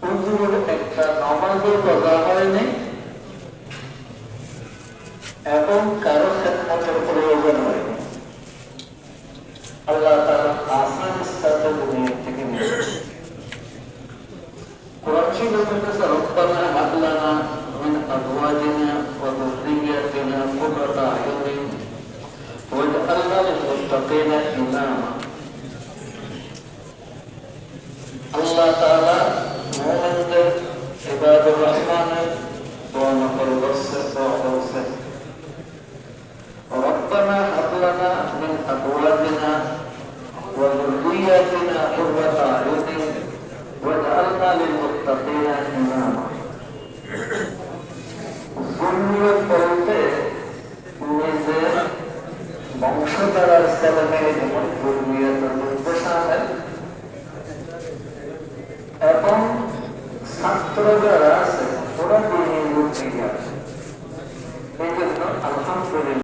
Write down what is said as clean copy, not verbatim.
হুজুর একটা নামাজও করা হয়নি এবং কারো খেদমতের প্রয়োজন হয়নি। আল্লাহ তাআলা আসান সাথে দুনিয়া থেকে নিয়ে কোরআন শরীফে বলতেছে রব্বানা হাব লানা মিন আজওয়াজিনা ওয়া যুররিয়্যাতিনা কুররাতা আয়ুনিন ওয়াজআলনা লিল মুত্তাকিনা ইমামা। আল্লাহ তাআলা মুমিনদের ইবাদুর রহমানের দোয়া নকল করছে, দোয়া করছে রব্বানা হাব লানা মিন আজওয়াজিনা ওয়া যুররিয়্যাতিনা কুররাতা আয়ুনিন ওয়াজআলনা লিল মুত্তাকিনা ইমামা। যুররিয়ত বলতে নিজের বংশধরের ছেলেমেয়ে যেমন যুররিয়তের মধ্যে শামিল এবং ছাত্র যারা আছে